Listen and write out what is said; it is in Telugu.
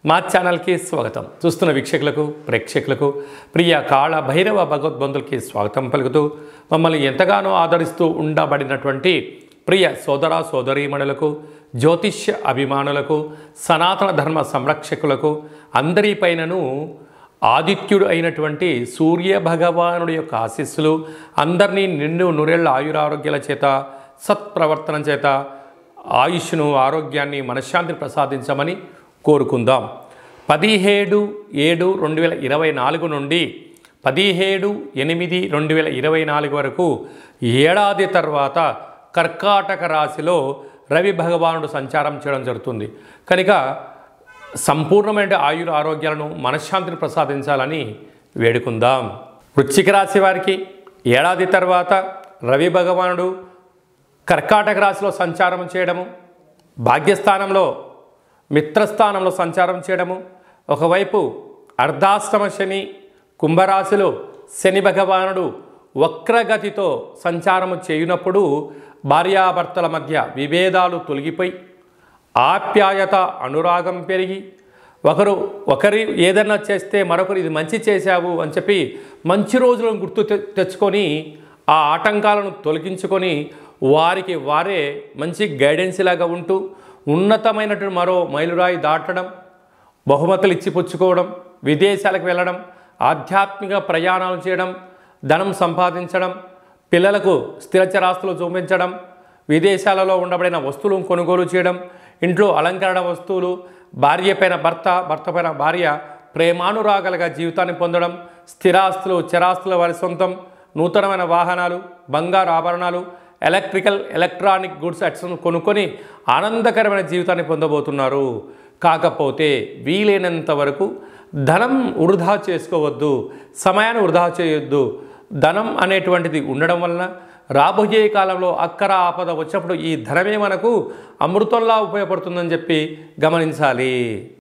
మా ఛానల్కి స్వాగతం. చూస్తున్న వీక్షకులకు ప్రేక్షకులకు ప్రియ కాళ భైరవ భగవద్బంధులకి స్వాగతం పలుకుతూ మమ్మల్ని ఎంతగానో ఆదరిస్తూ ఉండబడినటువంటి ప్రియ సోదర సోదరీమణులకు, జ్యోతిష్య అభిమానులకు, సనాతన ధర్మ సంరక్షకులకు అందరిపైనను ఆదిత్యుడు అయినటువంటి సూర్య భగవానుడి యొక్క ఆశీస్సులు అందరినీ నిండు నూరేళ్ల ఆయురారోగ్యాల చేత, సత్ప్రవర్తన చేత ఆయుష్ను, ఆరోగ్యాన్ని, మనశ్శాంతిని ప్రసాదించమని కోరుకుందాం. 17/7/2024 నుండి 17/8/2024 వరకు ఏడాది తర్వాత కర్కాటక రాశిలో రవి భగవానుడు సంచారం చేయడం జరుగుతుంది. కనుక సంపూర్ణమైన ఆయుర ఆరోగ్యాలను, మనశ్శాంతిని ప్రసాదించాలని వేడుకుందాం. వృశ్చిక రాశి వారికి ఏడాది తర్వాత రవి భగవానుడు కర్కాటక రాశిలో సంచారం చేయడము, భాగ్యస్థానంలో మిత్రస్థానంలో సంచారం చేయడము, ఒకవైపు అర్ధాష్టమ శని కుంభరాశిలో శని భగవానుడు వక్రగతితో సంచారము చేయునప్పుడు భార్యాభర్తల మధ్య విభేదాలు తొలగిపోయి ఆప్యాయత, అనురాగం పెరిగి ఒకరి ఏదైనా చేస్తే మరొకరు ఇది మంచి చేశావు అని చెప్పి మంచి రోజులను గుర్తు తెచ్చుకొని ఆ ఆటంకాలను తొలగించుకొని వారికి వారే మంచి గైడెన్స్ లాగా ఉంటూ ఉన్నతమైనటువంటి మరో మైలురాయి దాటడం, బహుమతులు ఇచ్చి పుచ్చుకోవడం, విదేశాలకు వెళ్ళడం, ఆధ్యాత్మిక ప్రయాణాలు చేయడం, ధనం సంపాదించడం, పిల్లలకు స్థిరచరాస్తులు చూపించడం, విదేశాలలో ఉండబడిన వస్తువులను కొనుగోలు చేయడం, ఇంట్లో అలంకరణ వస్తువులు, భార్య పైన భర్త, భర్త పైన భార్య ప్రేమానురాగాలుగా జీవితాన్ని పొందడం, స్థిరాస్తులు, చరాస్తుల వారి సొంతం, నూతనమైన వాహనాలు, బంగారు ఆభరణాలు, ఎలక్ట్రానిక్ గుడ్స్ ఐటమ్స్ కొనుక్కొని ఆనందకరమైన జీవితాన్ని పొందబోతున్నారు. కాకపోతే వీలైనంత వరకు ధనం వృధా చేసుకోవద్దు, సమయాన్ని వృధా చేయొద్దు. ధనం అనేటువంటిది ఉండడం వలన రాబోయే కాలంలో అక్కర ఆపద వచ్చినప్పుడు ఈ ధనమే మనకు అమృతంలా ఉపయోగపడుతుందని చెప్పి గమనించాలి.